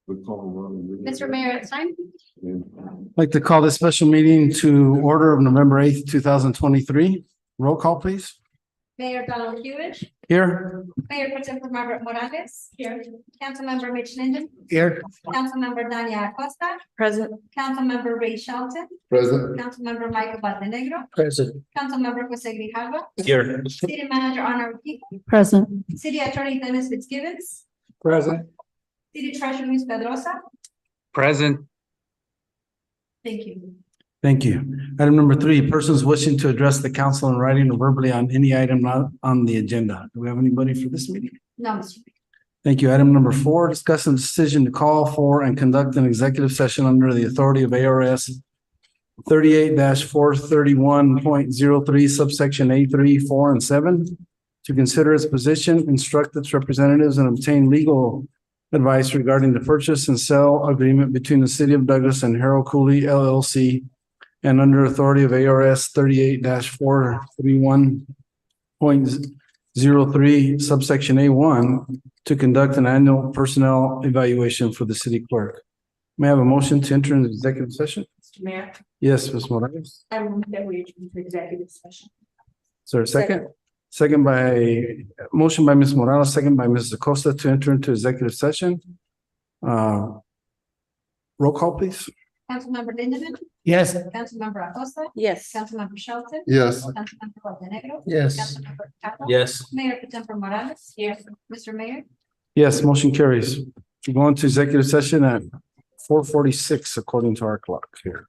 Mr. Mayor, it's time. I'd like to call this special meeting to order of November 8th, 2023. Roll call, please. Mayor Donald Hewitt, Here. Mayor Pro Tem Margaret Morales. Here. Councilmember Mitch Linden, Here. Councilmember Dania Acosta, Present. Councilmember Ray Shelton, Present. Councilmember Michael Valdenegro, Present. Councilmember Jose Grijalva, Here. City Manager Honor O'Keefe, Present. City Attorney Dennis Fitzgibbons, Present. City Treasurer Luis Pedrosa. Present. Thank you. Thank you. Item number 3, persons wishing to address the council in writing or verbally on any item not on the agenda. Do we have anybody for this meeting? No, Mr. Mayor. Thank you. Item number 4, discuss a decision to call for and conduct an executive session under the authority of ARS 38-431.03 subsection A3, 4, and 7 to consider its position, instruct its representatives, and obtain legal advice regarding the purchase and sale agreement between the city of Douglas and Harold Cooley LLC and under authority of ARS 38-431.03 subsection A1 to conduct an annual personnel evaluation for the city clerk. May I have a motion to enter into executive session? Mr. Mayor, Yes, Ms. Morales. I move that we enter into executive session. Is there a second? Motion by Ms. Morales, second by Ms. Acosta to enter into executive session. Roll call, please. Councilmember Linden, Yes. Councilmember Acosta, Yes. Councilmember Shelton. Yes. Councilmember Valdenegro. Yes. Councilmember Grijalva. Yes. Mayor Pro Tem Morales. Yes. Mr. Mayor. Yes, motion carries. We go into executive session at 4:46 according to our clock here.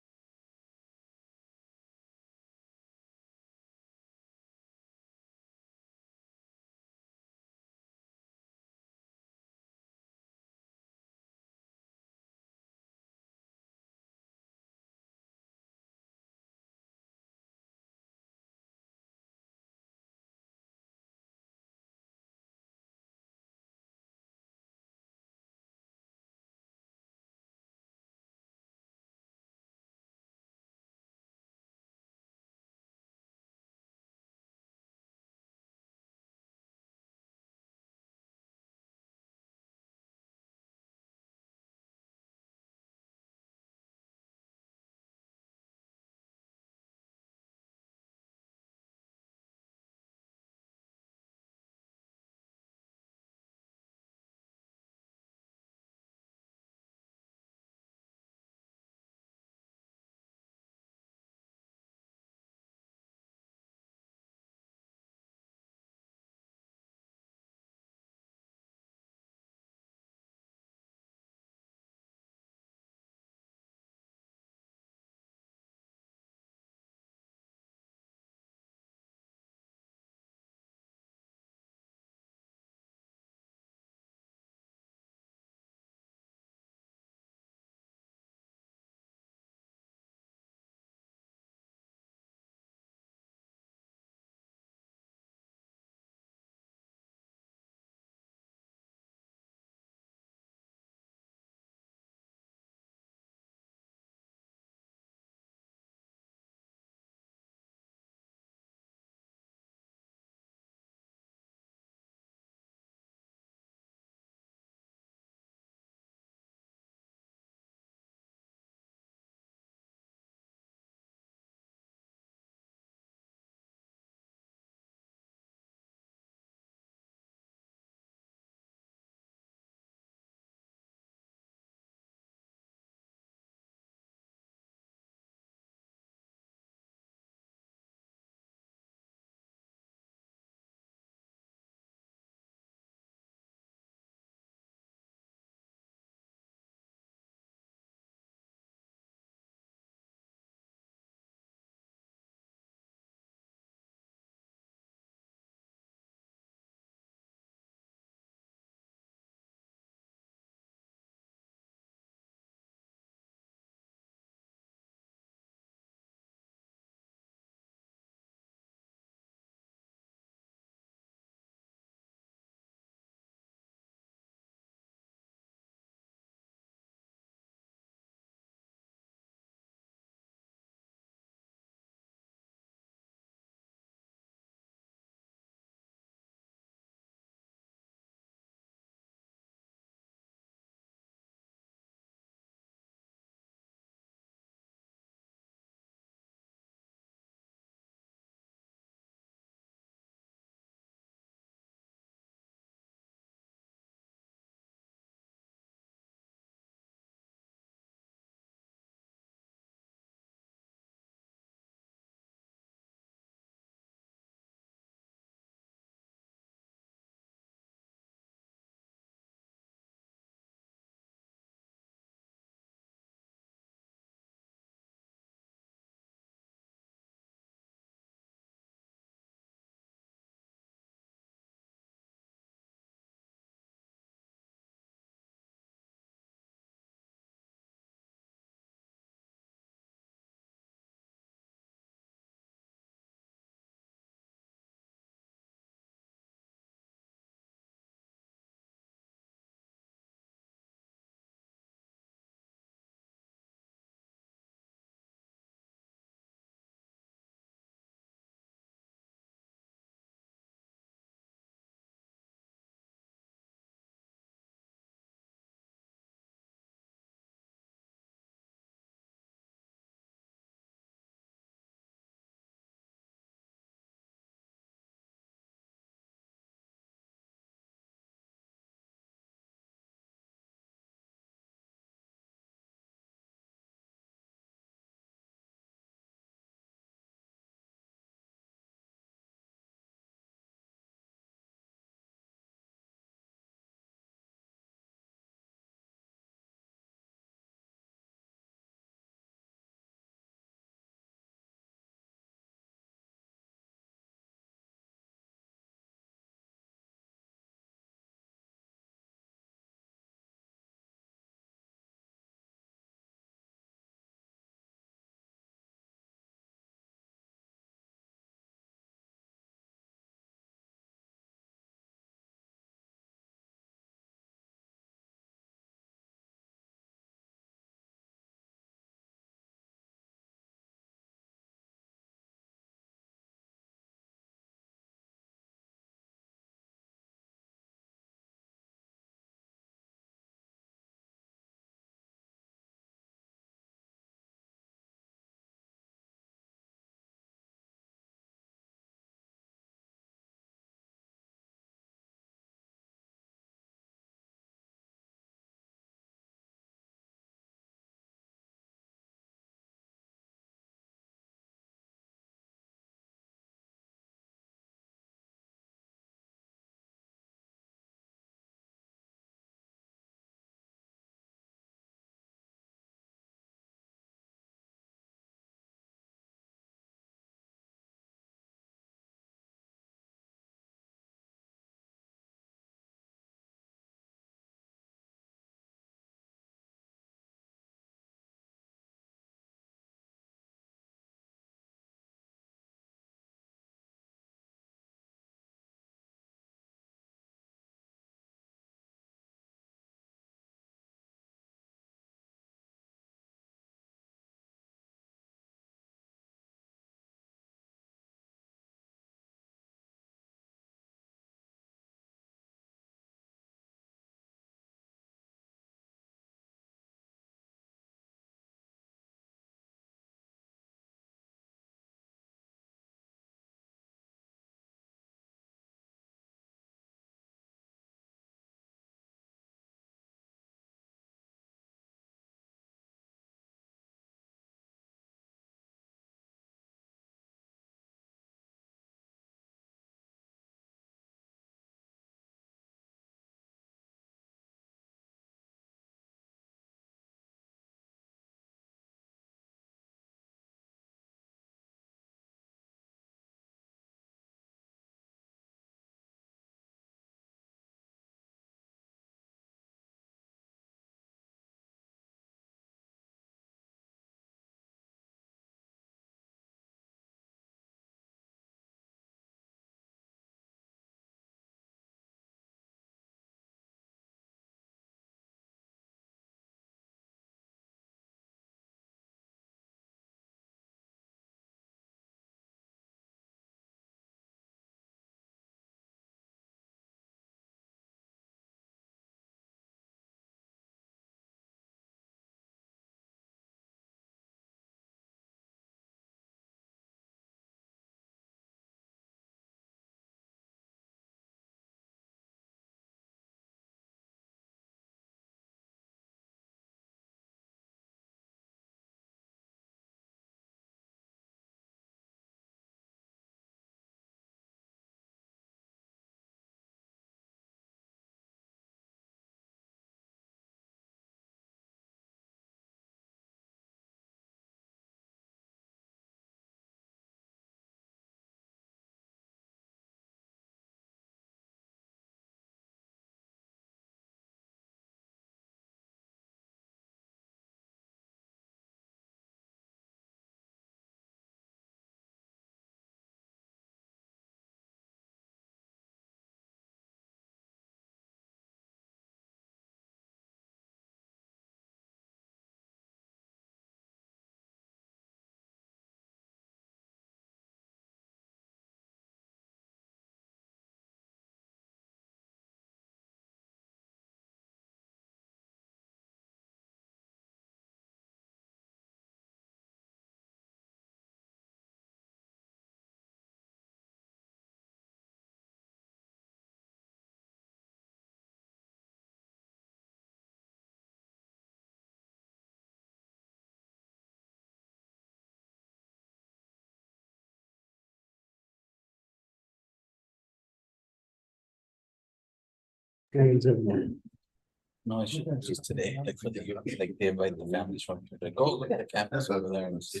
No, it's just today, like for the, like they invite the families from, like, go look at the campus over there and see.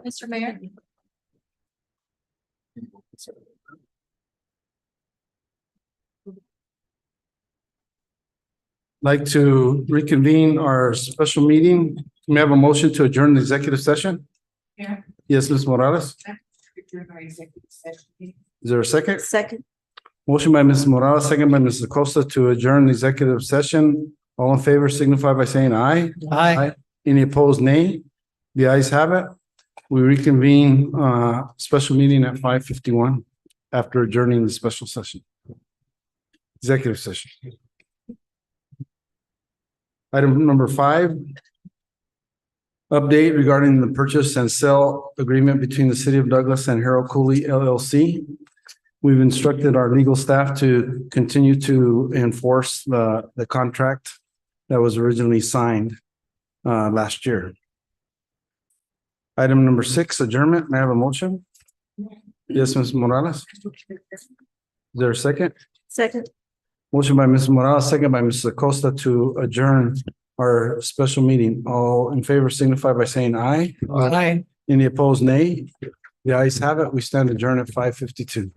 Mr. Mayor. Like to reconvene our special meeting. May I have a motion to adjourn the executive session? Yeah. Yes, Ms. Morales. During our executive session. Is there a second? Second. Motion by Ms. Morales, second by Mrs. Acosta to adjourn the executive session. All in favor signify by saying aye. Aye. Any opposed, nay? The ayes have it. We reconvene special meeting at 5:51 after adjourning the special session. Executive session. Item number 5. Update regarding the purchase and sale agreement between the city of Douglas and Harold Cooley LLC. We've instructed our legal staff to continue to enforce the contract that was originally signed last year. Item number 6, adjournment. May I have a motion? Yes, Ms. Morales. Is there a second? Second. Motion by Ms. Morales, second by Mrs. Acosta to adjourn our special meeting. All in favor signify by saying aye. Aye. Any opposed, nay? The ayes have it. We stand adjourned at 5:52.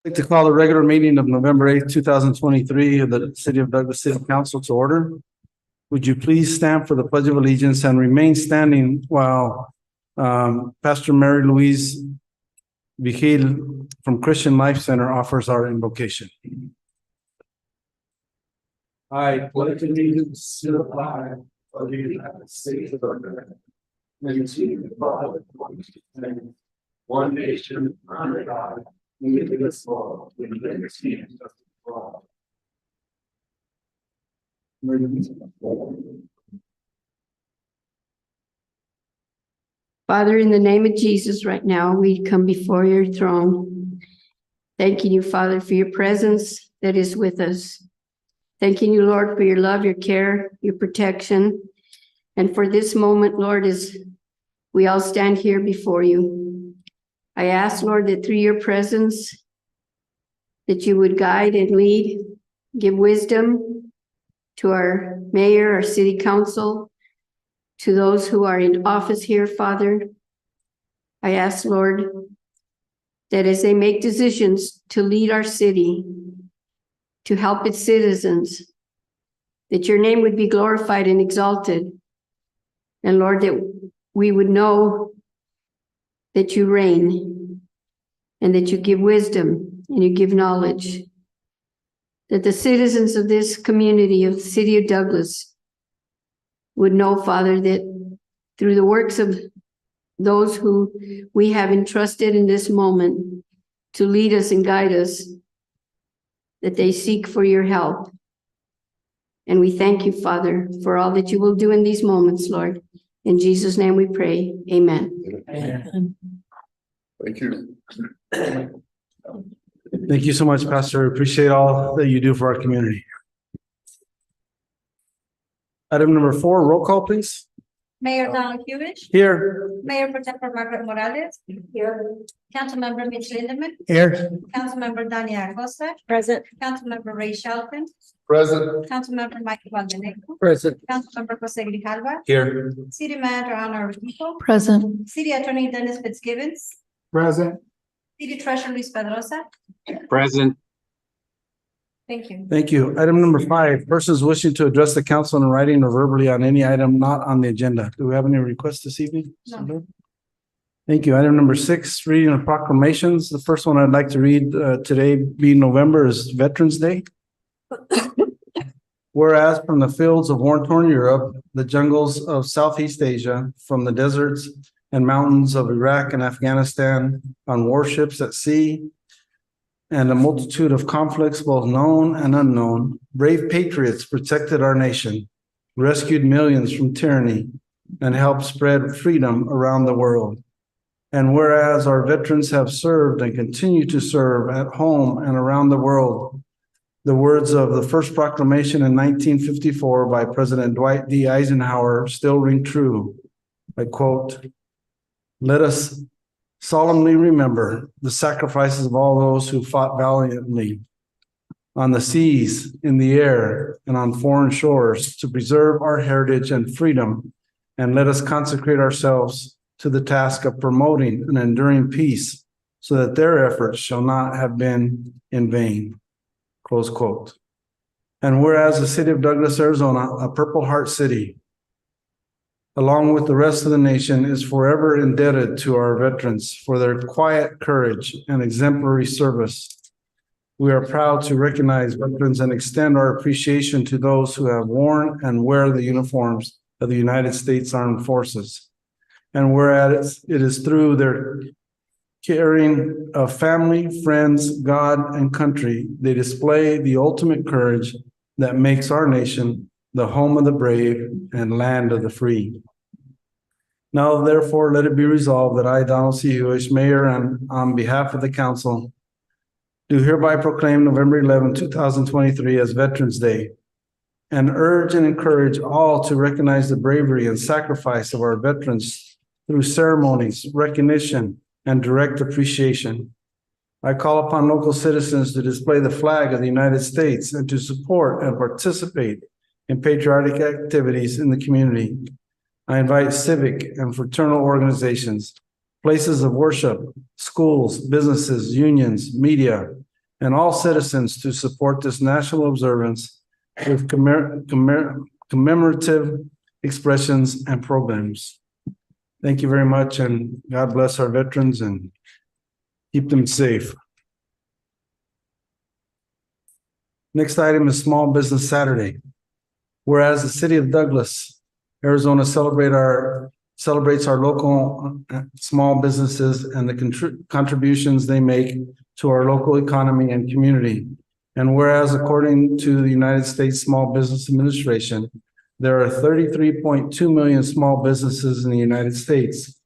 I'd like to call the regular meeting of November 8th, 2023 of the City of Douglas City Council to order. Would you please stand for the Pledge of Allegiance and remain standing while Pastor Mary Louise Vigil from Christian Life Center offers our invocation. I pledge allegiance to the flag of the United States of America and to the republic for which it stands, one nation under God, indivisible, with liberty and justice for all. Father, in the name of Jesus, right now, we come before your throne. Thanking you, Father, for your presence that is with us. Thanking you, Lord, for your love, your care, your protection. And for this moment, Lord, as we all stand here before you, I ask, Lord, that through your presence, that you would guide and lead, give wisdom to our mayor, our city council, to those who are in office here, Father. I ask, Lord, that as they make decisions to lead our city, to help its citizens, that your name would be glorified and exalted. And Lord, that we would know that you reign and that you give wisdom and you give knowledge. That the citizens of this community of the city of Douglas would know, Father, that through the works of those who we have entrusted in this moment to lead us and guide us, that they seek for your help. And we thank you, Father, for all that you will do in these moments, Lord. In Jesus' name we pray. Amen. Amen. Thank you. Thank you so much, Pastor. Appreciate all that you do for our community. Item number 4, roll call, please. Mayor Donald Hewish, Here. Mayor Pro Tempore Margaret Morales. Here. Councilmember Mitch Lindemann, Here. Councilmember Dania Acosta, Present. Councilmember Ray Shelton, Present. Councilmember Michael Valdeneco, Present. Councilmember Jose Grijalva, Here. City Manager Ana Arroyo, Present. City Attorney Dennis Fitzgibbons, Present. City Treasurer Luis Pedrosa. Present. Thank you. Thank you. Item number 5, persons wishing to address the council in writing or verbally on any item not on the agenda. Do we have any requests this evening? No. Thank you. Item number 6, reading of proclamations. The first one I'd like to read today, being November, is Veterans Day. Whereas from the fields of war-torn Europe, the jungles of Southeast Asia, from the deserts and mountains of Iraq and Afghanistan, on warships at sea, and a multitude of conflicts, both known and unknown, brave patriots protected our nation, rescued millions from tyranny, and helped spread freedom around the world. And whereas our veterans have served and continue to serve at home and around the world, the words of the first proclamation in 1954 by President Dwight D. Eisenhower still ring true. I quote, "Let us solemnly remember the sacrifices of all those who fought valiantly on the seas, in the air, and on foreign shores to preserve our heritage and freedom, and let us consecrate ourselves to the task of promoting an enduring peace so that their efforts shall not have been in vain." Close quote. And whereas the city of Douglas, Arizona, a Purple Heart city, along with the rest of the nation, is forever indebted to our veterans for their quiet courage and exemplary service. We are proud to recognize veterans and extend our appreciation to those who have worn and wear the uniforms of the United States Armed Forces. And whereas it is through their caring of family, friends, God, and country, they display the ultimate courage that makes our nation the home of the brave and land of the free. Now, therefore, let it be resolved that I, Donald C. Hewish, Mayor, and on behalf of the council, do hereby proclaim November 11, 2023 as Veterans Day, and urge and encourage all to recognize the bravery and sacrifice of our veterans through ceremonies, recognition, and direct appreciation. I call upon local citizens to display the flag of the United States and to support and participate in patriotic activities in the community. I invite civic and fraternal organizations, places of worship, schools, businesses, unions, media, and all citizens to support this national observance with commemorative expressions and programs. Thank you very much, and God bless our veterans and keep them safe. Next item is Small Business Saturday. Whereas the city of Douglas, Arizona celebrates our local small businesses and the contributions they make to our local economy and community. And whereas according to the United States Small Business Administration, there are 33.2 million small businesses in the United States.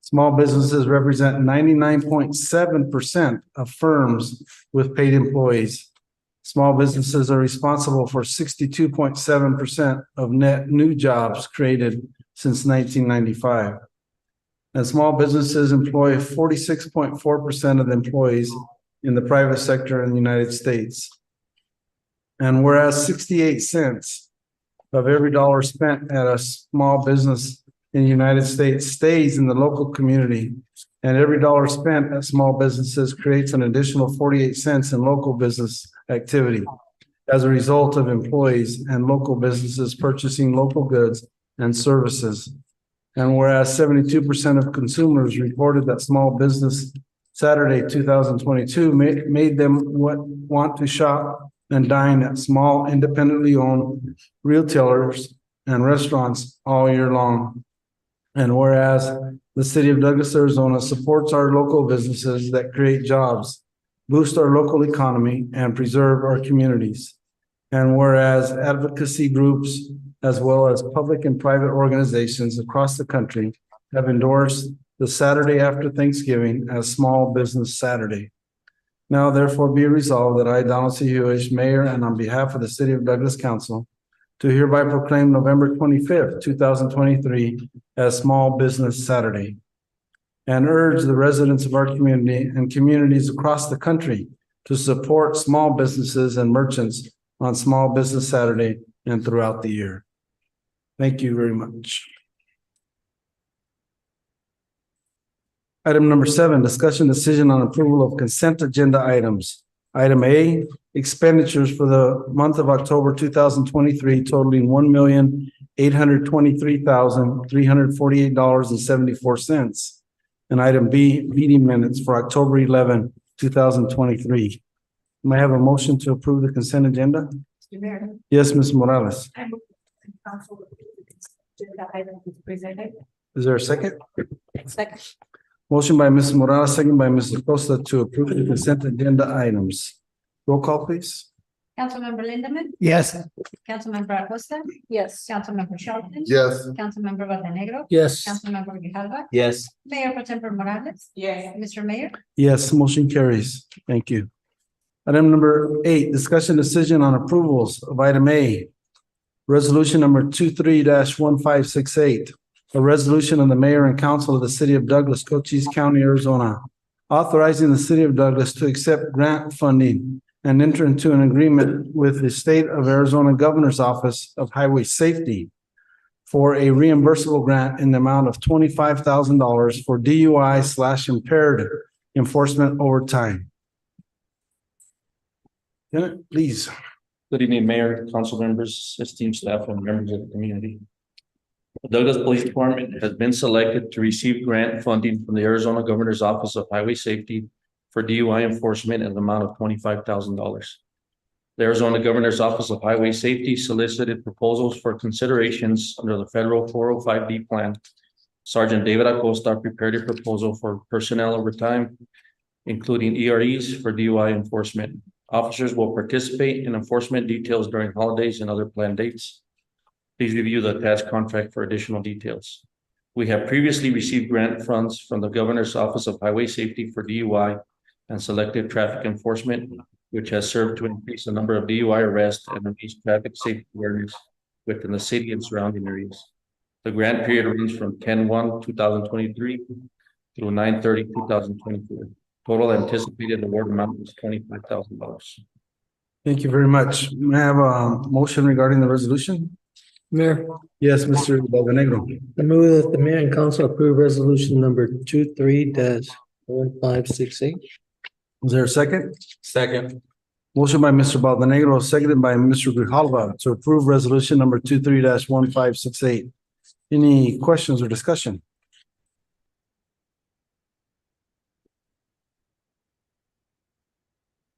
Small businesses represent 99.7% of firms with paid employees. Small businesses are responsible for 62.7% of net new jobs created since 1995. And small businesses employ 46.4% of the employees in the private sector in the United States. And whereas 68 cents of every dollar spent at a small business in the United States stays in the local community, and every dollar spent at small businesses creates an additional 48 cents in local business activity as a result of employees and local businesses purchasing local goods and services. And whereas 72% of consumers reported that Small Business Saturday 2022 made them want to shop and dine at small independently owned retailers and restaurants all year long. And whereas the city of Douglas, Arizona supports our local businesses that create jobs, boost our local economy, and preserve our communities. And whereas advocacy groups, as well as public and private organizations across the country, have endorsed the Saturday after Thanksgiving as Small Business Saturday. Now therefore be resolved that I, Donald C. Hewish, Mayor, and on behalf of the City of Douglas Council, to hereby proclaim November 25th, 2023 as Small Business Saturday, and urge the residents of our community and communities across the country to support small businesses and merchants on Small Business Saturday and throughout the year. Thank you very much. Item number 7, discussion decision on approval of consent agenda items. Item A, expenditures for the month of October 2023 totaling $1,823,348.74. And item B, meeting minutes for October 11, 2023. May I have a motion to approve the consent agenda? Mr. Mayor, Yes, Ms. Morales. I move that the council approve the agenda item is presented. Is there a second? Second. Motion by Ms. Morales, second by Ms. Acosta to approve the consent agenda items. Roll call, please. Councilmember Lindemann, Yes. Councilmember Acosta, Yes. Councilmember Shelton. Yes. Councilmember Valdenegro. Yes. Councilmember Grijalva, Yes. Mayor Pro Tempore Morales, Yes. Mr. Mayor. Yes, motion carries. Thank you. Item number 8, discussion decision on approvals of item A. Resolution number 23-1568. A resolution of the mayor and council of the city of Douglas, Cochise County, Arizona, authorizing the city of Douglas to accept grant funding and enter into an agreement with the state of Arizona Governor's Office of Highway Safety for a reimbursable grant in the amount of $25,000 for DUI/impaired enforcement over time. Lieutenant, please. Good evening, Mayor, council members, esteemed staff, and members of the community. The Douglas Police Department has been selected to receive grant funding from the Arizona Governor's Office of Highway Safety for DUI enforcement in the amount of $25,000. The Arizona Governor's Office of Highway Safety solicited proposals for considerations under the federal 405D plan. Sergeant David Acosta prepared a proposal for personnel overtime, including EREs for DUI enforcement. Officers will participate in enforcement details during holidays and other planned dates. Please review the attached contract for additional details. We have previously received grant funds from the Governor's Office of Highway Safety for DUI and selective traffic enforcement, which has served to increase the number of DUI arrests and increase traffic safety awareness within the city and surrounding areas. The grant period runs from 10/1/2023 through 9/30/2024. Total anticipated award amount is $25,000. Thank you very much. May I have a motion regarding the resolution? Mayor, Yes, Mr. Valdenegro. I move that the mayor and council approve resolution number 23-1568. Is there a second? Second. Motion by Mr. Bonaventura, seconded by Mr. Grijalva to approve resolution number 23-1568. Any questions or discussion?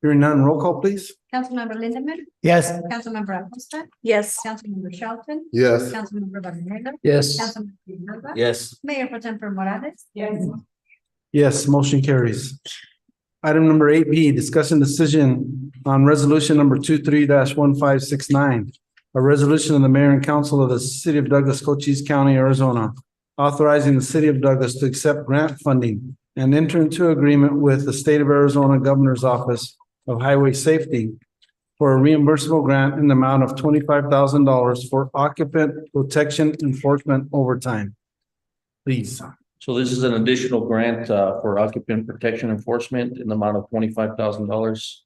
Hearing none, roll call, please. Councilmember Lindemann, Yes. Councilmember Acosta, Yes. Councilmember Shelton, Yes. Councilmember Bonaventura, Yes. Councilmember Grijalva, Yes. Mayor Pro Tempore Morales. Yes. Yes, motion carries. Item number 8B, discussion decision on resolution number 23-1569. A resolution of the mayor and council of the city of Douglas, Cochise County, Arizona, authorizing the city of Douglas to accept grant funding and enter into agreement with the state of Arizona Governor's Office of Highway Safety for a reimbursable grant in the amount of $25,000 for occupant protection enforcement overtime. Please. So this is an additional grant for occupant protection enforcement in the amount of $25,000.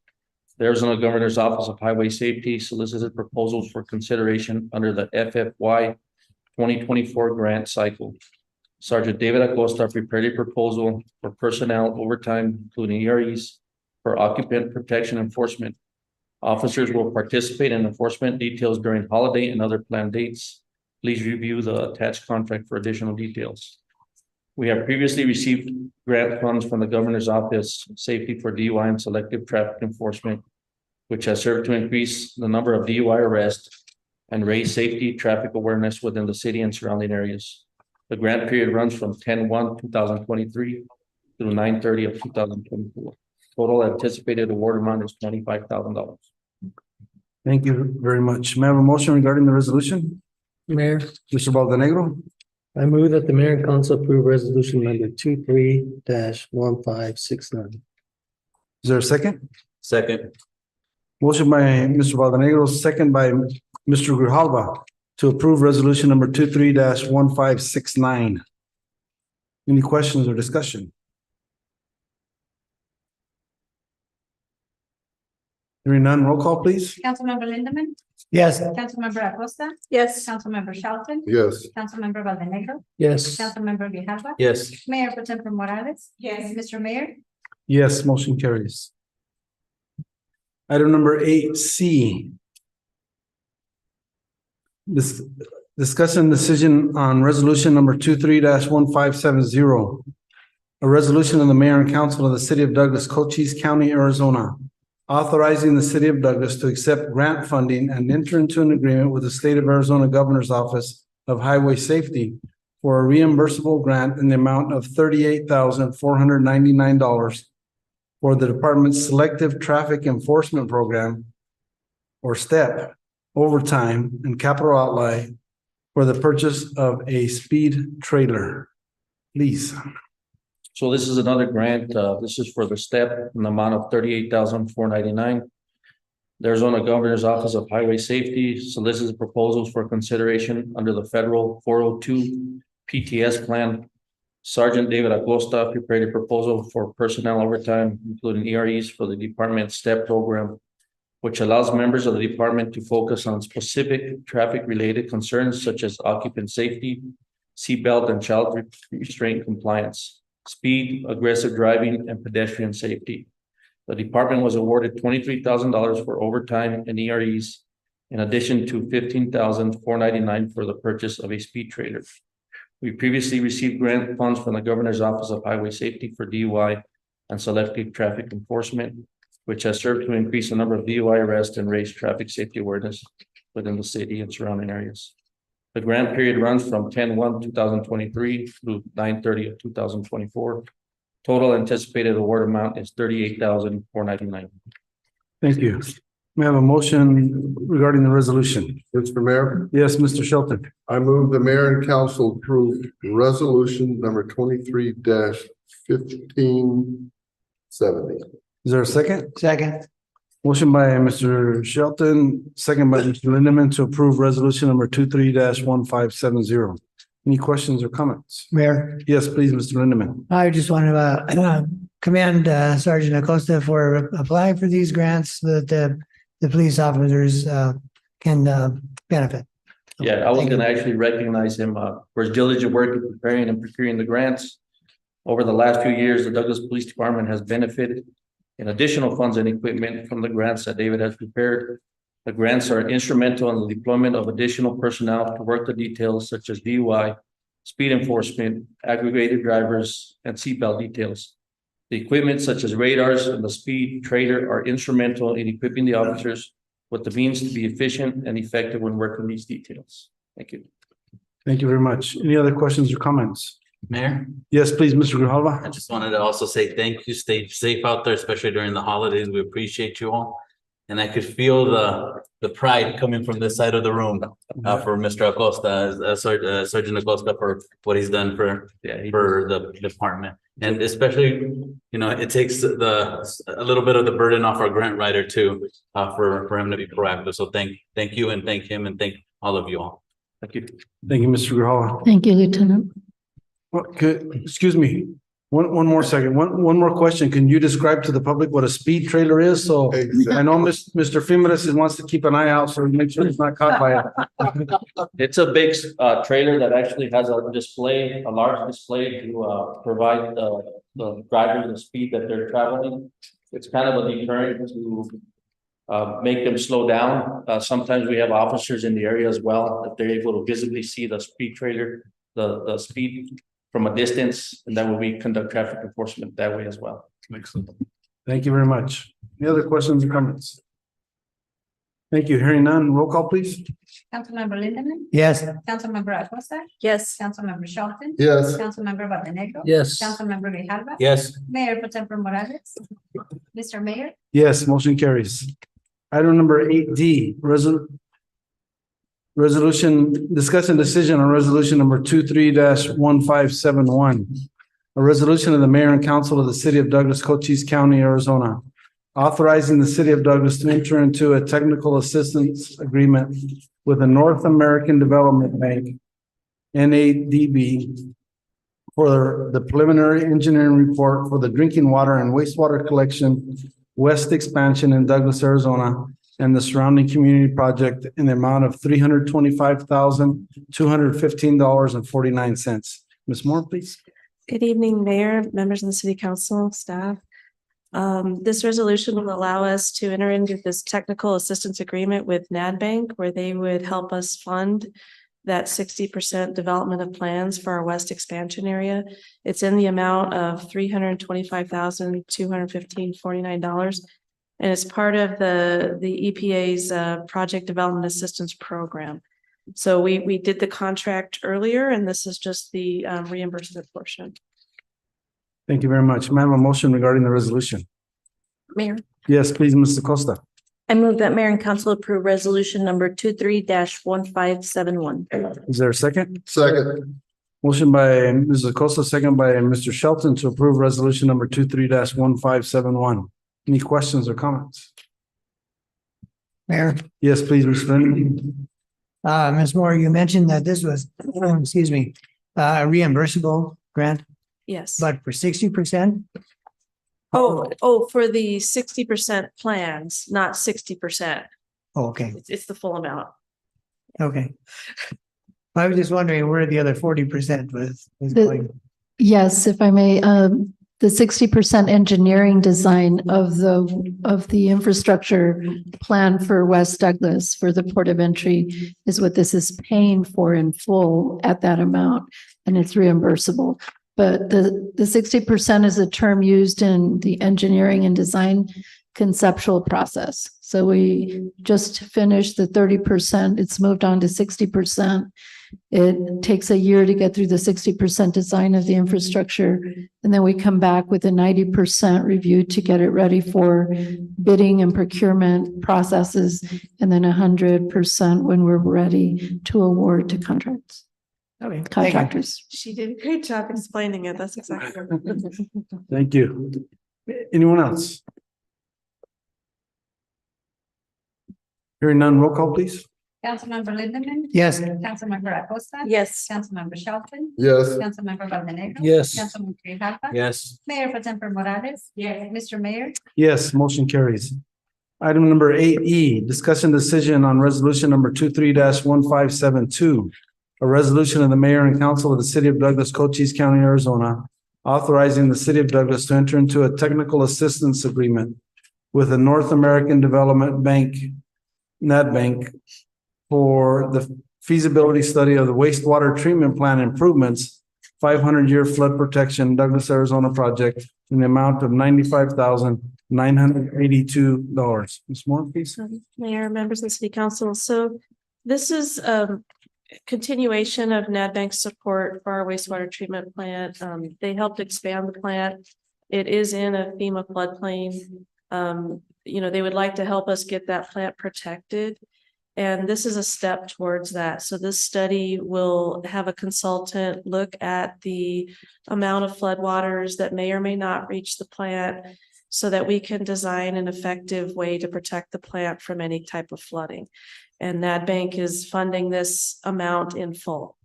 The Arizona Governor's Office of Highway Safety solicited proposals for consideration under the FFY 2024 grant cycle. Sergeant David Acosta prepared a proposal for personnel overtime, including EREs, for occupant protection enforcement. Officers will participate in enforcement details during holiday and other planned dates. Please review the attached contract for additional details. We have previously received grant funds from the Governor's Office Safety for DUI and Selective Traffic Enforcement, which has served to increase the number of DUI arrests and raise safety traffic awareness within the city and surrounding areas. The grant period runs from 10/1/2023 through 9/30/2024. Total anticipated award amount is $25,000. Thank you very much. May I have a motion regarding the resolution? Mayor, Mr. Bonaventura, I move that the mayor and council approve resolution number 23-1569. is there a second? Second. Motion by Mr. Bonaventura, second by Mr. Grijalva to approve resolution number 23-1569. Any questions or discussion? Hearing none, roll call, please. Councilmember Lindemann, Yes. Councilmember Acosta, Yes. Councilmember Shelton, Yes. Councilmember Bonaventura, Yes. Councilmember Grijalva, Yes. Mayor Pro Tempore Morales. Yes. Mr. Mayor, Yes, motion carries. Item number 8C. This discussion decision on resolution number 23-1570. A resolution of the mayor and council of the city of Douglas, Cochise County, Arizona, authorizing the city of Douglas to accept grant funding and enter into an agreement with the state of Arizona Governor's Office of Highway Safety for a reimbursable grant in the amount of $38,499 for the department's Selective Traffic Enforcement Program, or STEP, overtime and capital outlay for the purchase of a speed trailer. Please. So this is another grant. This is for the STEP in the amount of $38,499. The Arizona Governor's Office of Highway Safety solicits proposals for consideration under the federal 402 PTS plan. Sergeant David Acosta prepared a proposal for personnel overtime, including EREs for the department's STEP program, which allows members of the department to focus on specific traffic-related concerns such as occupant safety, seatbelt and child restraint compliance, speed, aggressive driving, and pedestrian safety. The department was awarded $23,000 for overtime and EREs, in addition to $15,499 for the purchase of a speed trailer. We previously received grant funds from the Governor's Office of Highway Safety for DUI and Selective Traffic Enforcement, which has served to increase the number of DUI arrests and raise traffic safety awareness within the city and surrounding areas. The grant period runs from 10/1/2023 through 9/30/2024. Total anticipated award amount is $38,499. Thank you. May I have a motion regarding the resolution? Mr. Mayor, Yes, Mr. Shelton. I move the mayor and council approve resolution number 23-1570. Is there a second? Second. Motion by Mr. Shelton, second by Mr. Lindemann to approve resolution number 23-1570. Any questions or comments? Mayor, Yes, please, Mr. Lindemann. I just want to commend Sergeant Acosta for applying for these grants that the police officers can benefit. Yeah, I was Thank you. gonna actually recognize him for his diligent work in preparing and procuring the grants. Over the last few years, the Douglas Police Department has benefited and additional funds and equipment from the grants that David has prepared. The grants are instrumental in the deployment of additional personnel to work the details such as DUI, speed enforcement, aggregated drivers, and seatbelt details. The equipment such as radars and the speed trader are instrumental in equipping the officers with the means to be efficient and effective when working these details. Thank you. Thank you very much. Any other questions or comments? Mayor, Yes, please, Mr. I Grijalva. just wanted to also say thank you. Stay safe out there, especially during the holidays. We appreciate you all. And I could feel the pride coming from this side of the room for Mr. Acosta, Sergeant Acosta, for what he's done for the department. And especially, you know, it takes a little bit of the burden off our grant writer too, for him to be proactive. So thank you and thank him and thank all of you all. Thank you. Thank you, Mr. Grijalva. Thank you, Lieutenant. Excuse me, one more second, one more question. Can you describe to the public what a speed trailer is? So I know Mr. Fimeres wants to keep an eye out, so make sure he's not caught by it. It's a big trailer that actually has a display, a large display to provide the driver the speed that they're traveling. It's kind of a deterrent to make them slow down. Sometimes we have officers in the area as well, that they're able to visibly see the speed trailer, the speed from a distance, and then we conduct traffic enforcement that way as well. Excellent. Thank you very much. Any other questions or comments? Thank you. Hearing none, roll call, please. Councilmember Lindemann, Yes. Councilmember Acosta, Yes. Councilmember Shelton. Yes. Councilmember Valdenegro. Yes. Councilmember Grijalva. Yes. Mayor Pro Tempore Morales. Mr. Mayor, Yes, motion carries. Item number 8D, resolution, discuss and decision on resolution number 23-1571. A resolution of the mayor and council of the city of Douglas, Cochise County, Arizona, authorizing the city of Douglas to enter into a technical assistance agreement with the North American Development Bank, NADB, for the preliminary engineering report for the drinking water and wastewater collection west expansion in Douglas, Arizona, and the surrounding community project in the amount of $325,215.49. Ms. Moore, please. Good evening, Mayor, members of the City Council, staff. This resolution will allow us to enter into this technical assistance agreement with NADBank, where they would help us fund that 60% development of plans for our west expansion area. It's in the amount of $325,215.49. And it's part of the EPA's Project Development Assistance Program. So we did the contract earlier, and this is just the reimbursement portion. Thank you very much. May I have a motion regarding the resolution? Mayor, Yes, please, Mr. Costa. I move that mayor and council approve resolution number 23-1571. Is there a second? Second. Motion by Mrs. Costa, second by Mr. Shelton to approve resolution number 23-1571. Any questions or comments? Mayor, Yes, please, Mr. Lindemann. Ms. Moore, you mentioned that this was, excuse me, a reimbursable grant, Yes. but for 60%? For the 60% plans, not 60%. Oh, okay, It's the full amount. okay. I was just wondering where the other 40% was going. Yes, if I may, the 60% engineering design of the infrastructure plan for West Douglas for the port of entry is what this is paying for in full at that amount, and it's reimbursable. But the 60% is a term used in the engineering and design conceptual process. So we just finished the 30%. It's moved on to 60%. It takes a year to get through the 60% design of the infrastructure. And then we come back with a 90% review to get it ready for bidding and procurement processes. And then 100% when we're ready to award to contracts. Okay, Contractors. She did a great job explaining it. That's exactly. Thank you. Anyone else? Hearing none, roll call, please. Councilmember Lindemann. Yes. Councilmember Acosta. Yes. Councilmember Shelton. Yes. Councilmember Valdenegro. Yes. Councilmember Grijalva. Yes. Mayor Pro Tempore Morales. Yes. Mr. Mayor, Yes, motion carries. Item number 8E, discussion decision on resolution number 23-1572. A resolution of the mayor and council of the city of Douglas, Cochise County, Arizona, authorizing the city of Douglas to enter into a technical assistance agreement with the North American Development Bank, NADBank, for the feasibility study of the wastewater treatment plant improvements, 500-year flood protection, Douglas, Arizona project in the amount of $95,982. Ms. Moore, please. Mayor, members of the city council. So this is continuation of NADBank's support for our wastewater treatment plant. They helped expand the plant. It is in a FEMA floodplain. They would like to help us get that plant protected. And this is a step towards that. So this study will have a consultant look at the amount of floodwaters that may or may not reach the plant so that we can design an effective way to protect the plant from any type of flooding. And NADBank is funding this amount in full.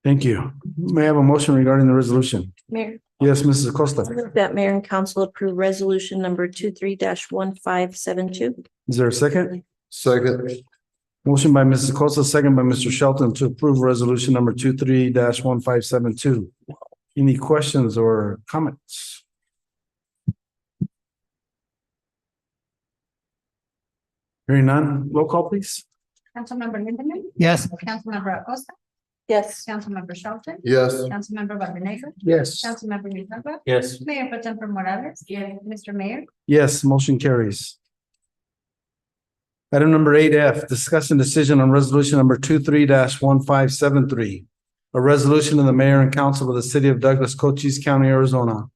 Thank you. May I have a motion regarding the resolution? Mayor, Yes, Mrs. Acosta. I move that mayor and council approve resolution number 23-1572. Is there a second? Second. Motion by Mrs. Acosta, second by Mr. Shelton to approve resolution number 23-1572. Any questions or comments? Hearing none, roll call, please. Councilmember Lindemann, Yes. Councilmember Acosta, Yes. Councilmember Shelton, Yes. Councilmember Barbanega, Yes. Councilmember Grijalva, Yes. Mayor Pro Tem Morales. Yes. Mr. Mayor, Yes, motion carries. Item number 8F, discussion decision on resolution number 23-1573. A resolution of the mayor and council of the city of Douglas, Cochise County, Arizona,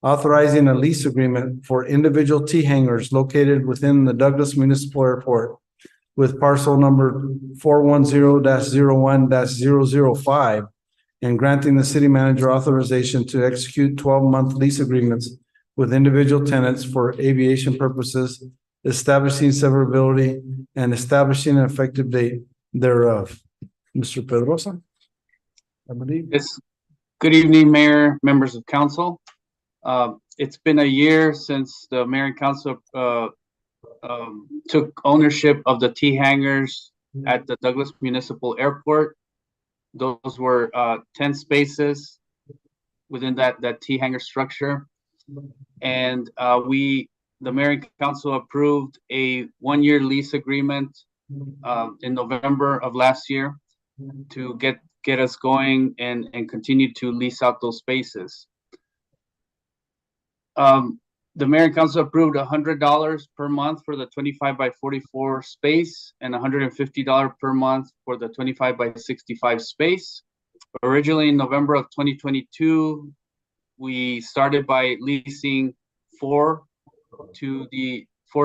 authorizing a lease agreement for individual T hangars located within the Douglas Municipal Airport with parcel number 410-01-005 and granting the city manager authorization to execute 12-month lease agreements with individual tenants for aviation purposes, establishing severability and establishing an effective date thereof. Mr. Pedrosa, I believe. Yes. Good evening, Mayor, members of council. It's been a year since the mayor and council took ownership of the T hangars at the Douglas Municipal Airport. Those were 10 spaces within that T hangar structure. And the mayor and council approved a 1-year lease agreement in November of last year to get us going and continue to lease out those spaces. The mayor and council approved $100 per month for the 25x44 space and $150 per month for the 25x65 space. Originally in November of 2022, we started by leasing four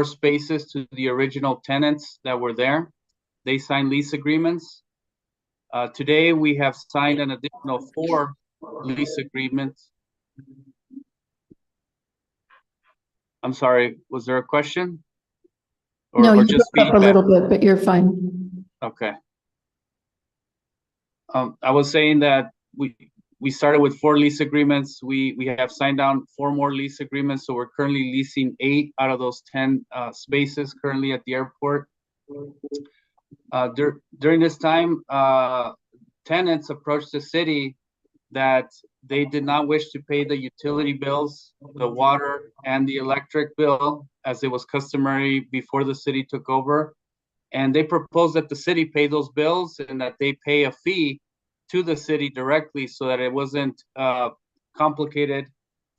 spaces to the original tenants that were there. They signed lease agreements. Today, we have signed an additional 4 lease agreements. I'm sorry, was there a question? No, you just broke up a feedback? little bit, but you're fine. Okay. I was saying that we started with 4 lease agreements. We have signed down 4 more lease agreements. So we're currently leasing 8 out of those 10 spaces currently at the airport. During this time, tenants approached the city that they did not wish to pay the utility bills, the water and the electric bill, as it was customary before the city took over. And they proposed that the city pay those bills and that they pay a fee to the city directly so that it wasn't complicated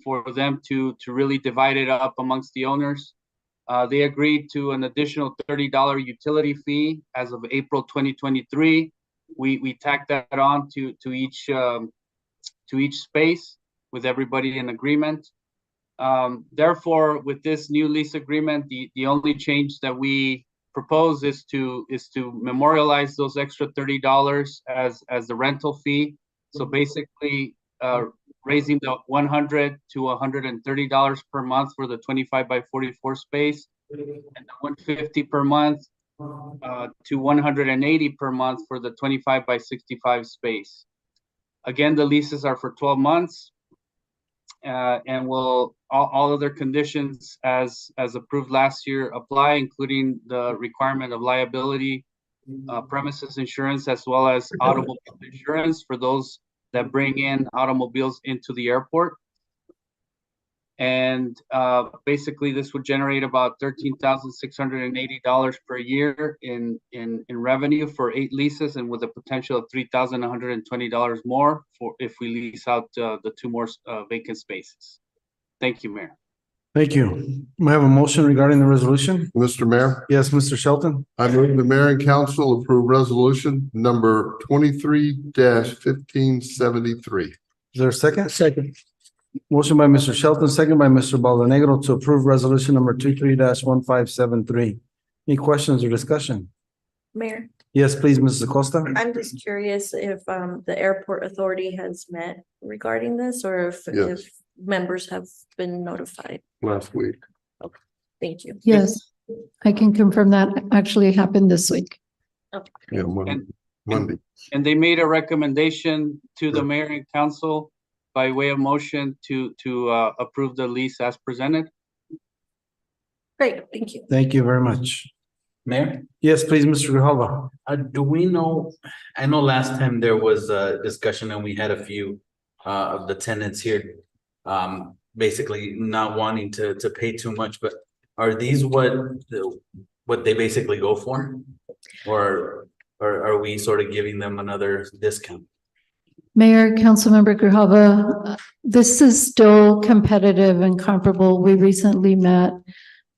for them to really divide it up amongst the owners. They agreed to an additional $30 utility fee as of April 2023. We tacked that on to each space with everybody in agreement. Therefore, with this new lease agreement, the only change that we propose is to memorialize those extra $30 as the rental fee. So basically, raising the $100 to $130 per month for the 25x44 space, and the $150 per month to $180 per month for the 25x65 space. Again, the leases are for 12 months, and will all other conditions as approved last year apply, including the requirement of liability, premises insurance, as well as automobile insurance for those that bring in automobiles into the airport. And basically, this would generate about $13,680 per year in revenue for 8 leases, and with a potential of $3,120 more for if we lease out the 2 more vacant spaces. Thank you, Mayor. Thank you. May I have a motion regarding the resolution? Mr. Mayor, Yes, Mr. Shelton. I move the mayor and council approve resolution number 23-1573. Is there a second? Second. Motion by Mr. Shelton, second by Mr. Bolanegro to approve resolution number 23-1573. Any questions or discussion? Mayor, Yes, please, Mrs. Acosta. I'm just curious if the airport authority has met regarding this or if Yes. members have been notified. Last week. Thank you. Yes, I can confirm that actually happened this week. Yeah, Monday. And they made a recommendation to the mayor and council by way of motion to approve the lease as presented. Great, thank you. Thank you very much. Mayor? Yes, please, Mr. Grijalva. Do we know, I know last time there was a discussion and we had a few of the tenants here basically not wanting to pay too much, but are these what they basically go for? Or are we sort of giving them another discount? Mayor, Councilmember Grijalva, this is still competitive and comparable. We recently met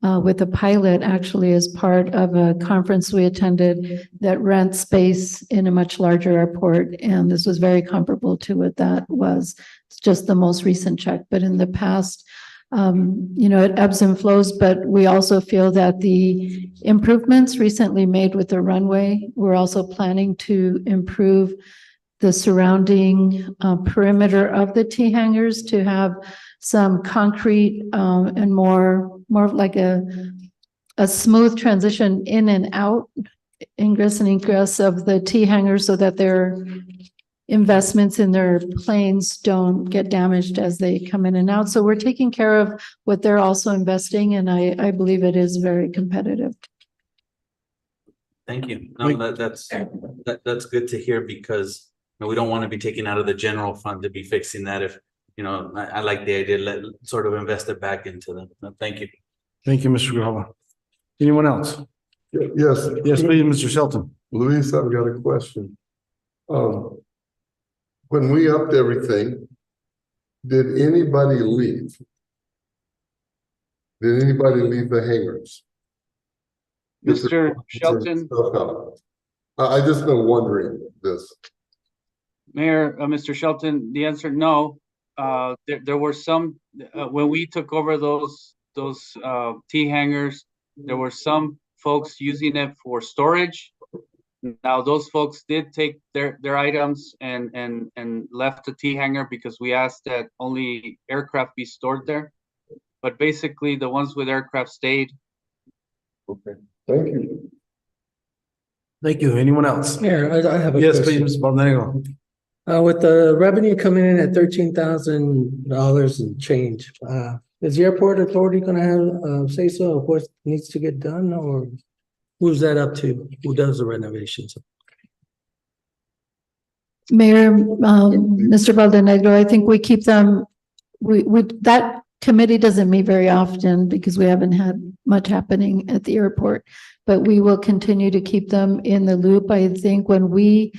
with a pilot actually as part of a conference we attended that rents space in a much larger airport. And this was very comparable to what that was. It's just the most recent check, but in the past, it ebbs and flows, but we also feel that the improvements recently made with the runway, we're also planning to improve the surrounding perimeter of the T hangars to have some concrete and more like a smooth transition in and out, ingress and egress of the T hangars so that their investments in their planes don't get damaged as they come in and out. So we're taking care of what they're also investing, and I believe it is very competitive. Thank you. No, that's good to hear because we don't want to be taking out of the general fund to be fixing that if, I like the idea, sort of invest it back into them. Thank you. Thank you, Mr. Grijalva. Anyone else? Yes. Yes, please, Mr. Shelton. Luis, I've got a question. When we upped everything, did anybody leave? Did anybody leave the hangars? Mr. Shelton, I just been wondering this. Mayor, Mr. Shelton, the answer, no. There were some, when we took over those T hangars, there were some folks using it for storage. Now, those folks did take their items and left the T hangar because we asked that only aircraft be stored there. But basically, the ones with aircraft stayed. Okay, thank you. Thank you. Anyone else? Mayor, I have a Yes, question. please, Mr. Bolanegro. With the revenue coming in at $13,000 and change, is the airport authority gonna have say so of what needs to get done, or who's that up to? Who does the renovations? Mayor, Mr. Bolanegro, I think we keep them, that committee doesn't meet very often because we haven't had much happening at the airport, but we will continue to keep them in the loop. I think when we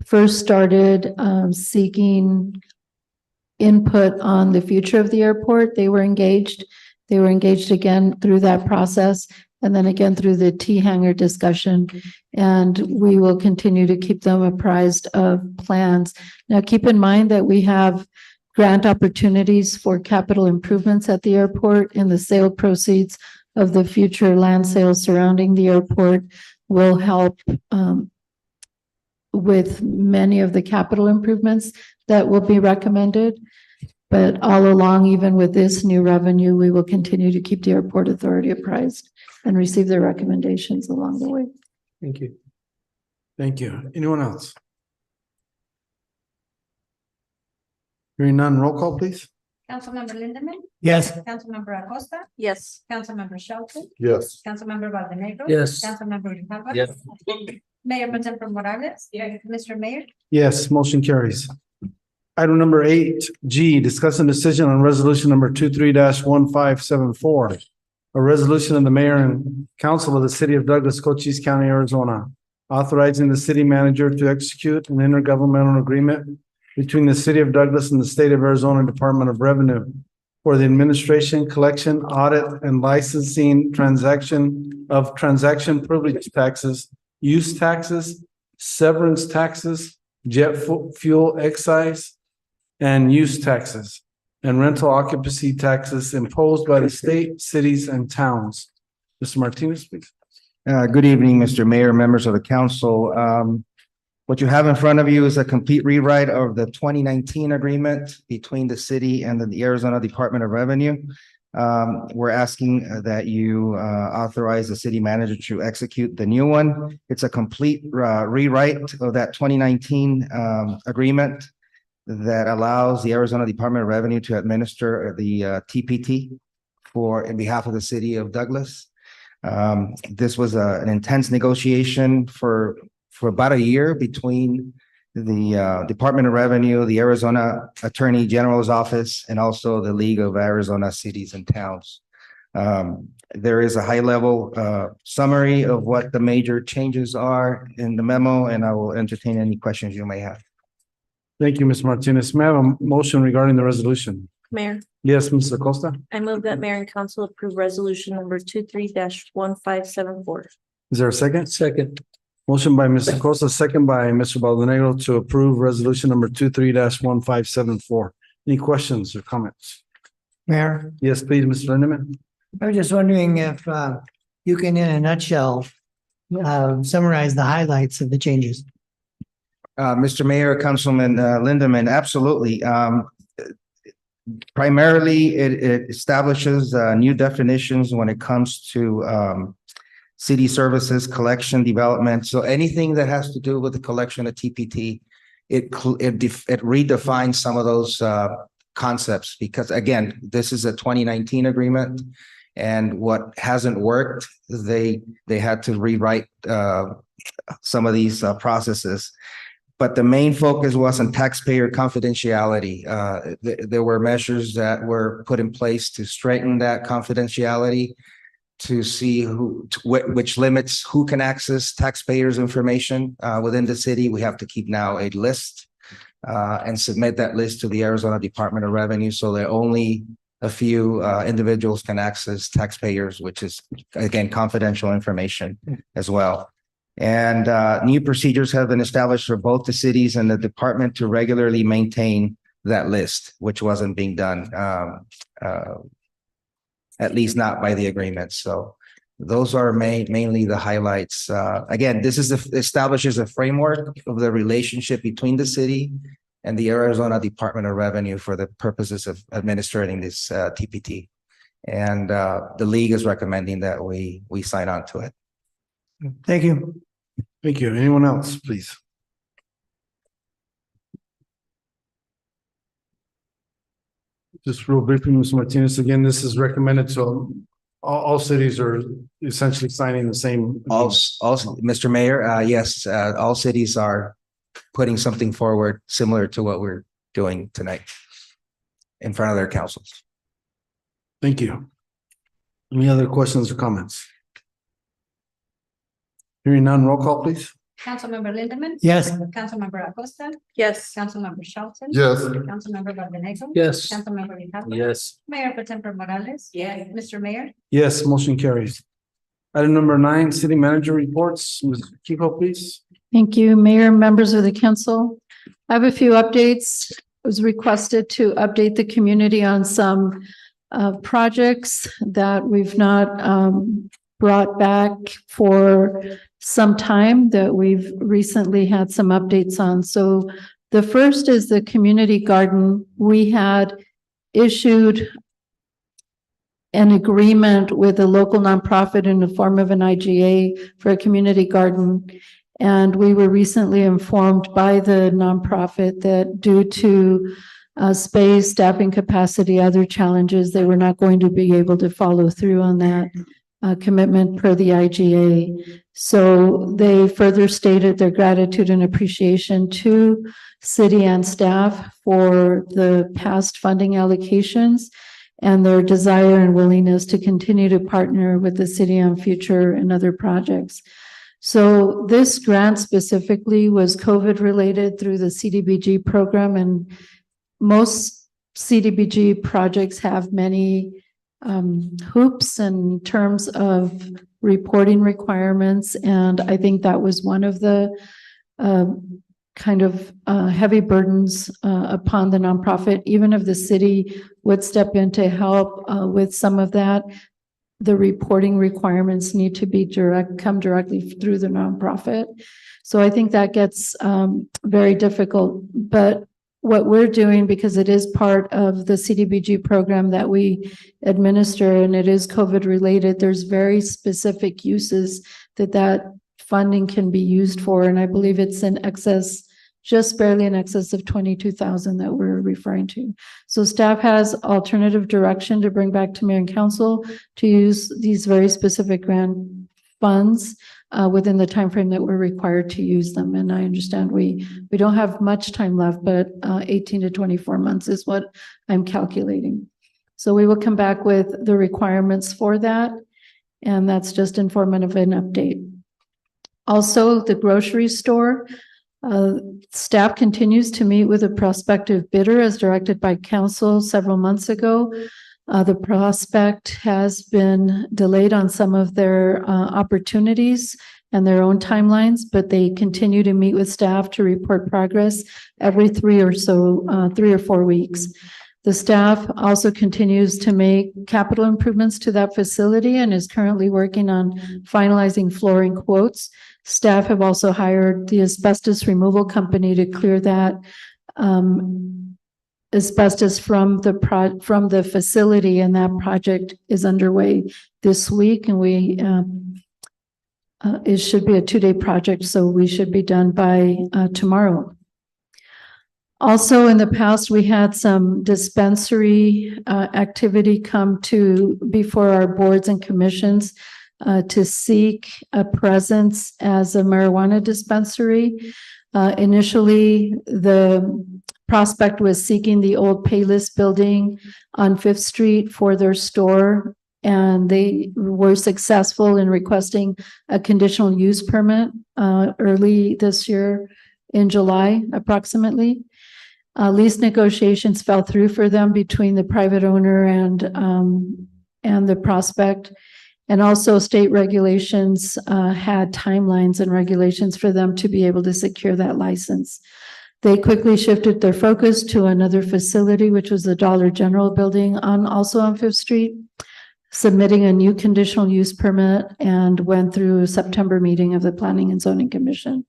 first started seeking input on the future of the airport, they were engaged. They were engaged again through that process and then again through the T hangar discussion. And we will continue to keep them apprised of plans. Now, keep in mind that we have grant opportunities for capital improvements at the airport, and the sale proceeds of the future land sales surrounding the airport will help with many of the capital improvements that will be recommended. But all along, even with this new revenue, we will continue to keep the airport authority apprised and receive their recommendations along the way. Thank you. Thank you. Anyone else? Hearing none, roll call, please. Councilmember Lindemann, Yes. Councilmember Acosta, Yes. Councilmember Shelton, Yes. Councilmember Valdenegro. Yes. Councilmember Grijalva. Yes. Mayor Pro Tem Morales. Mr. Mayor. Yes, motion carries. Item number 8G, discussing decision on resolution number 23-1574. A resolution of the mayor and council of the city of Douglas, Cochise County, Arizona, authorizing the city manager to execute an intergovernmental agreement between the city of Douglas and the state of Arizona Department of Revenue for the administration, collection, audit, and licensing transaction privilege taxes, use taxes, severance taxes, jet fuel excise, and use taxes, and rental occupancy taxes imposed by the state, cities, and towns. Mr. Martinez, please. Good evening, Mr. Mayor, members of the council. What you have in front of you is a complete rewrite of the 2019 agreement between the city and the Arizona Department of Revenue. We're asking that you authorize the city manager to execute the new one. It's a complete rewrite of that 2019 agreement that allows the Arizona Department of Revenue to administer the TPT in behalf of the city of Douglas. This was an intense negotiation for about a year between the Department of Revenue, the Arizona Attorney General's office, and also the League of Arizona Cities and Towns. There is a high-level summary of what the major changes are in the memo, and I will entertain any questions you may have. Thank you, Ms. Martinez. May I have a motion regarding the resolution? Mayor, Yes, Mr. Acosta? I move that mayor and council approve resolution number 23-1574. Is there a second? Second. Motion by Mr. Acosta, second by Mr. Baldonado to approve resolution number 23-1574. Any questions or comments? Mayor, Yes, please, Mr. Lindeman. I was just wondering if you can, in a nutshell, summarize the highlights of the changes. Mr. Mayor, Councilman Lindeman, absolutely. Primarily, it establishes new definitions when it comes to city services, collection, development. So anything that has to do with the collection of TPT, it redefines some of those concepts, because again, this is a 2019 agreement, and what hasn't worked, they had to rewrite some of these processes. But the main focus was on taxpayer confidentiality. There were measures that were put in place to strengthen that confidentiality, to see which limits who can access taxpayers' information within the city. We have to keep now a list and submit that list to the Arizona Department of Revenue, so that only a few individuals can access taxpayers, which is again confidential information as well. And new procedures have been established for both the cities and the department to regularly maintain that list, which wasn't being done, at least not by the agreement. So those are mainly the highlights. Again, this establishes a framework of the relationship between the city and the Arizona Department of Revenue for the purposes of administering this TPT. And the league is recommending that we sign on to it. Thank you. Thank you. Anyone else, please? Just real briefly, Mr. Martinez, again, this is recommended, so all cities are essentially signing the same. Also, Mr. Mayor, yes, all cities are putting something forward similar to what we're doing tonight in front of their councils. Thank you. Any other questions or comments? Hearing none, roll call, please. Councilmember Lindeman. Yes. Councilmember Acosta. Yes. Councilmember Shelton. Yes. Councilmember Baldonado. Yes. Councilmember Ricardo. Yes. Mayor Pro Tempore Morales. Yes. Mr. Mayor. Yes, motion carries. Item number 9, city manager reports. Ms. Kiko, please. Thank you, Mayor, members of the council. I have a few updates. I was requested to update the community on some projects that we've not brought back for some time, that we've recently had some updates on. So the first is the community garden. We had issued an agreement with a local nonprofit in the form of an IGA for a community garden. And we were recently informed by the nonprofit that due to space, staffing capacity, other challenges, they were not going to be able to follow through on that. commitment per the IGA. So they further stated their gratitude and appreciation to city and staff for the past funding allocations and their desire and willingness to continue to partner with the city on future and other projects. So this grant specifically was COVID related through the CDBG program, and most CDBG projects have many hoops in terms of reporting requirements. And I think that was one of the heavy burdens upon the nonprofit. Even if the city would step in to help with some of that, the reporting requirements need to be come directly through the nonprofit. So I think that gets very difficult. But what we're doing, because it is part of the CDBG program that we administer and it is COVID related, there's very specific uses that funding can be used for. And I believe it's in excess, just barely in excess of 22,000 that we're referring to. So staff has alternative direction to bring back to mayor and council to use these very specific grant funds within the time frame that we're required to use them. And I understand we don't have much time left, but 18 to 24 months is what I'm calculating. So we will come back with the requirements for that. And that's just informative an update. Also, the grocery store, staff continues to meet with a prospective bidder as directed by council several months ago. The prospect has been delayed on some of their opportunities and their own timelines, but they continue to meet with staff to report progress every 3 or 4 weeks. The staff also continues to make capital improvements to that facility and is currently working on finalizing flooring quotes. Staff have also hired the asbestos removal company to clear that asbestos from the facility, and that project is underway this week. And it should be a 2-day project, so we should be done by tomorrow. Also, in the past, we had some dispensary activity come before our boards and commissions to seek a presence as a marijuana dispensary. Initially, the prospect was seeking the old Payless building on 5th Street for their store, and they were successful in requesting a conditional use permit early this year in July, approximately. Lease negotiations fell through for them between the private owner and the prospect. And also state regulations had timelines and regulations for them to be able to secure that license. They quickly shifted their focus to another facility, which was the Dollar General building also on 5th Street, submitting a new conditional use permit, and went through a September meeting of the Planning and Zoning Commission.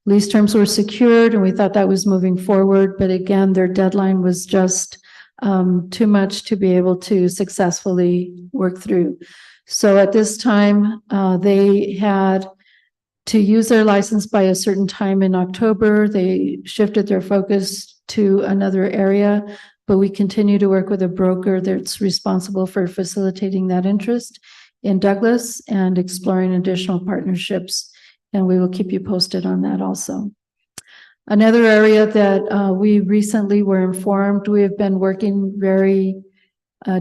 Lease terms were secured and we thought that was moving forward, but again, their deadline was just too much to be able to successfully work through. So at this time, they had to use their license by a certain time in October. They shifted their focus to another area, but we continue to work with a broker that's responsible for facilitating that interest in Douglas and exploring additional partnerships. And we will keep you posted on that also. Another area that we recently were informed, we have been working very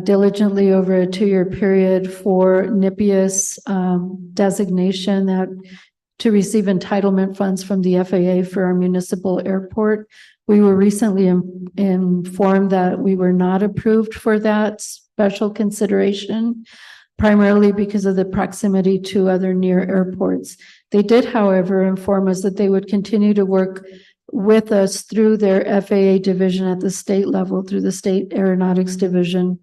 diligently over a 2-year period for NIPIAS designation to receive entitlement funds from the FAA for our municipal airport. We were recently informed that we were not approved for that special consideration, primarily because of the proximity to other near airports. They did, however, inform us that they would continue to work with us through their FAA division at the state level, through the State Aeronautics Division,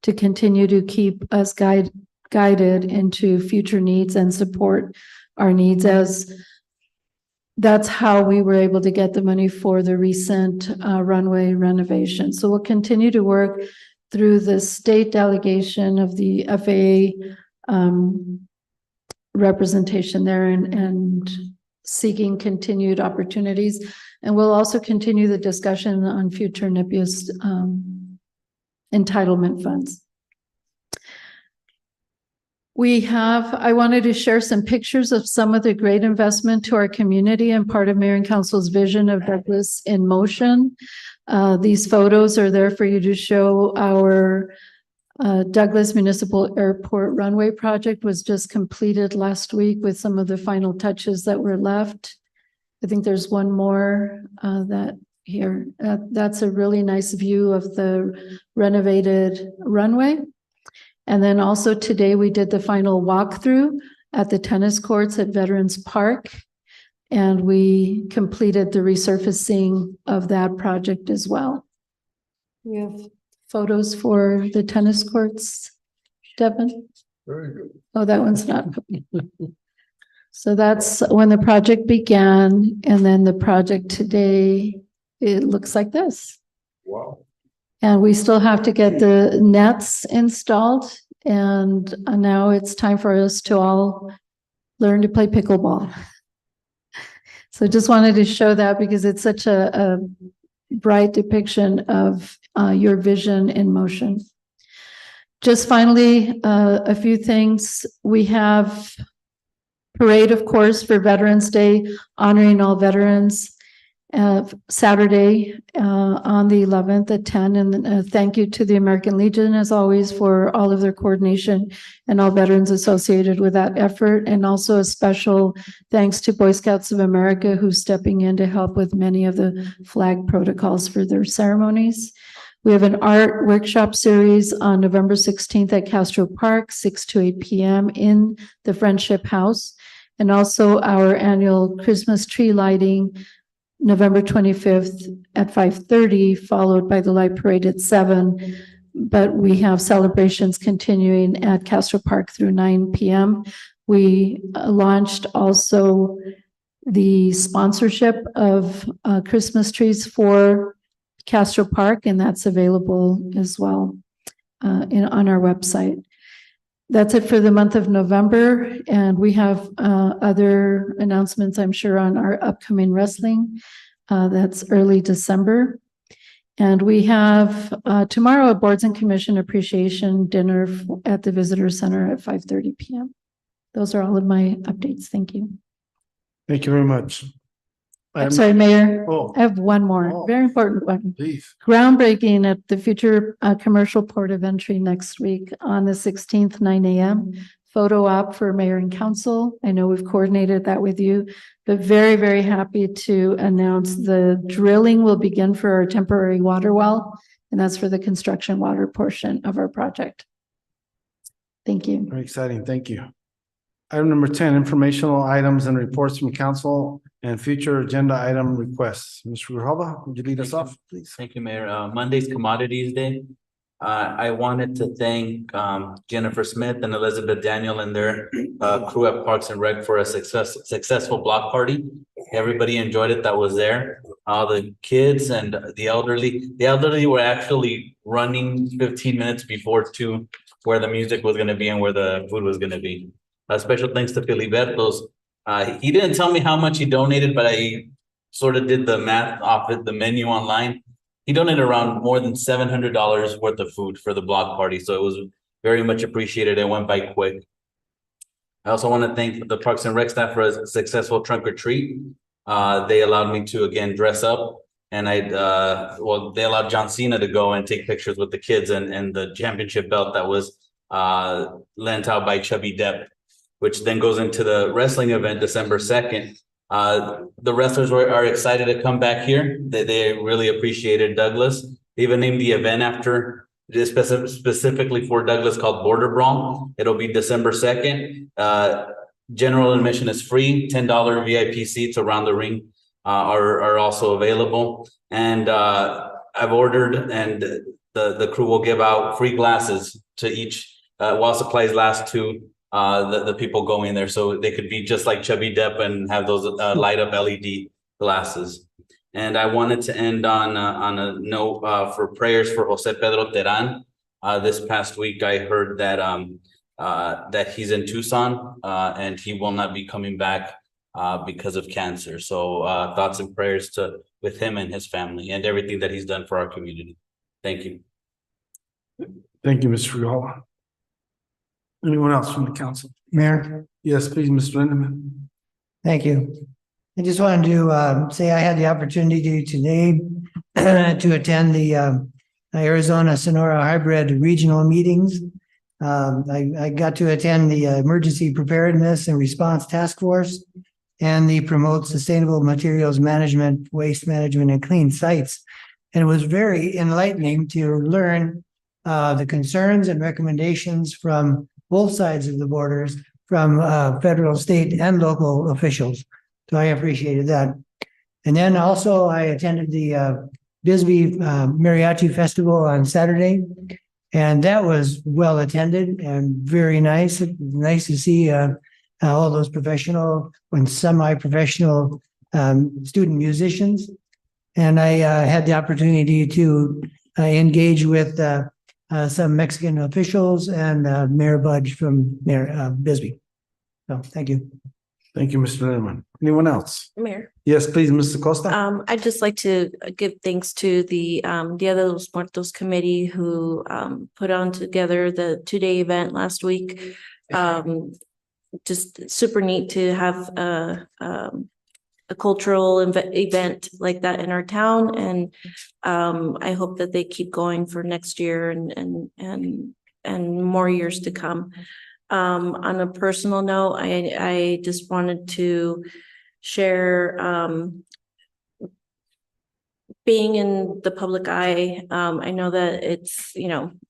to continue to keep us guided into future needs and support our needs, as that's how we were able to get the money for the recent runway renovation. So we'll continue to work through the state delegation of the FAA representation there and seeking continued opportunities. And we'll also continue the discussion on future NIPIAS entitlement funds. I wanted to share some pictures of some of the great investment to our community and part of Mayor and Council's vision of Douglas in motion. These photos are there for you to show our Douglas Municipal Airport runway project was just completed last week with some of the final touches that were left. I think there's one more that here. That's a really nice view of the renovated runway. And then also today we did the final walkthrough at the tennis courts at Veterans Park. And we completed the resurfacing of that project as well. We have photos for the tennis courts, Devin? Very good. Oh, that one's not. So that's when the project began, and then the project today, it looks like this. Wow. And we still have to get the nets installed, and now it's time for us to all learn to play pickleball. So just wanted to show that because it's such a bright depiction of your vision in motion. Just finally, a few things. We have parade, of course, for Veterans Day, honoring all veterans, Saturday on the 11th at 10. And thank you to the American Legion, as always, for all of their coordination and all veterans associated with that effort. And also a special thanks to Boy Scouts of America, who's stepping in to help with many of the flag protocols for their ceremonies. We have an art workshop series on November 16th at Castro Park, 6 to 8 p.m. in the Friendship House. And also our annual Christmas tree lighting, November 25th at 5:30, followed by the light parade at 7. But we have celebrations continuing at Castro Park through 9 p.m. We launched also the sponsorship of Christmas trees for Castro Park, and that's available as well on our website. That's it for the month of November, and we have other announcements, I'm sure, on our upcoming wrestling. That's early December. And we have tomorrow a Boards and Commission Appreciation Dinner at the Visitor Center at 5:30 p.m. Those are all of my updates. Thank you. Thank you very much. I'm sorry, Mayor. Oh. I have one more, Oh. very important one. Please. Groundbreaking at the future commercial port of entry next week on the 16th, 9 a.m. Photo op for Mayor and Council. I know we've coordinated that with you, but very, very happy to announce the drilling will begin for our temporary water well, and that's for the construction water portion of our project. Thank you. Very exciting. Thank you. Item number 10, informational items and reports from council and future agenda item requests. Mr. Grijalva, would you lead us off, please? Thank you, Mayor. Monday's Commodities Day. I wanted to thank Jennifer Smith and Elizabeth Daniel and their crew at Parks and Rec for a successful block party. Everybody enjoyed it that was there. The kids and the elderly were actually running 15 minutes before to where the music was going to be and where the food was going to be. Special thanks to Filiberto's. He didn't tell me how much he donated, but I sort of did the math off it, the menu online. He donated around more than $700 worth of food for the block party. So it was very much appreciated. It went by quick. I also want to thank the Parks and Rec staff for a successful trunk or treat. They allowed me to, again, dress up. And they allowed John Cena to go and take pictures with the kids and the championship belt that was lent out by Chubby Depp, which then goes into the wrestling event December 2nd. The wrestlers are excited to come back here. They really appreciated Douglas. They even named the event after, just specifically for Douglas, called Border Brawl. It'll be December 2nd. General admission is free. $10 VIP seats around the ring are also available. And I've ordered, and the crew will give out free glasses to each while supplies last to the people going there, so they could be just like Chubby Depp and have those light up LED glasses. And I wanted to end on a note for prayers for Jose Pedro Teran. This past week, I heard that that he's in Tucson and he will not be coming back because of cancer. So thoughts and prayers with him and his family and everything that he's done for our community. Thank you. Thank you, Mr. Grijalva. Anyone else from the council? Mayor, Yes, please, Mr. Lindeman. thank you. I just wanted to say I had the opportunity today to attend the Arizona Sonora Hybrid Regional Meetings. I got to attend the Emergency Preparedness and Response Task Force and the Promote Sustainable Materials Management, Waste Management and Clean Sites. And it was very enlightening to learn the concerns and recommendations from both sides of the borders, from federal, state, and local officials. So I appreciated that. And then also I attended the Bisbee Mariachi Festival on Saturday. And that was well attended and very nice. Nice to see all those professional and semi-professional student musicians. And I had the opportunity to engage with some Mexican officials and Mayor Budge from Mayor Bisbee. So thank you. Thank you, Mr. Lindeman. Anyone else? Mayor. Yes, please, Mr. Costa. I'd just like to give thanks to the Dia de los Muertos committee who put on together the 2-day event last week. Just super neat to have a cultural event like that in our town, and I hope that they keep going for next year and more years to come. On a personal note, I just wanted to share being in the public eye. I know that it's,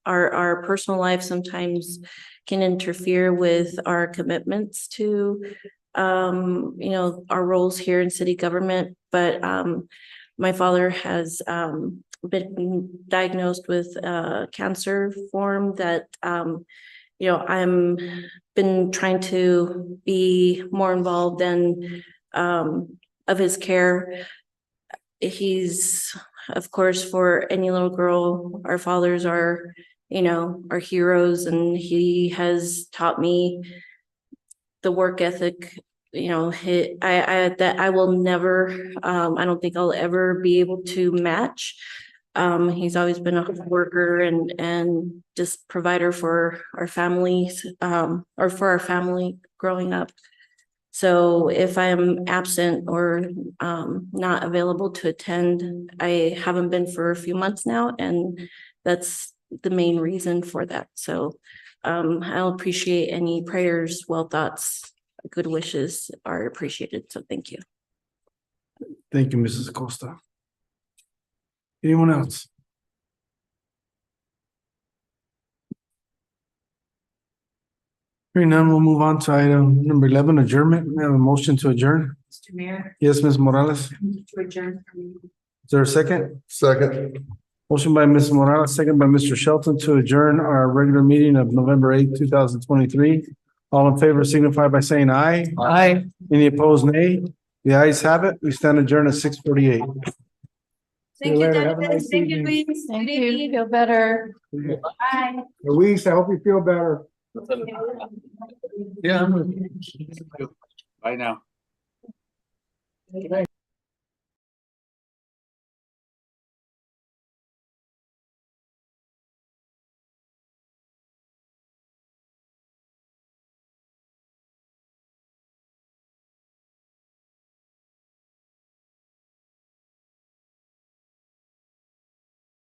our personal life sometimes can interfere with our commitments to, our roles here in city government. But my father has been diagnosed with cancer form that, I'm been trying to be more involved in of his care. He's, of course, for any little girl, our fathers are, our heroes, and he has taught me the work ethic, that I will never, I don't think I'll ever be able to match. He's always been a hard worker and just provider for our families, or for our family growing up. So if I'm absent or not available to attend, I haven't been for a few months now, and that's the main reason for that. So I'll appreciate any prayers, well thoughts, good wishes are appreciated. So thank you. Thank you, Mrs. Costa. Anyone else? Hearing none, we'll move on to item number 11, adjournment. We have a motion to adjourn. Mr. Mayor, Yes, Ms. Morales. to adjourn. Is there a second? Second. Motion by Ms. Morales, second by Mr. Shelton to adjourn our regular meeting of November 8th, 2023. All in favor signify by saying aye. Aye. Any opposed, nay? The ayes have it. We stand adjourned at 6:48. Thank you, later. Have a Dennis. nice Thank you, evening. Luis. Thank Good you. evening. Feel better. Bye. Luis, I hope you feel better. Yeah. Bye now.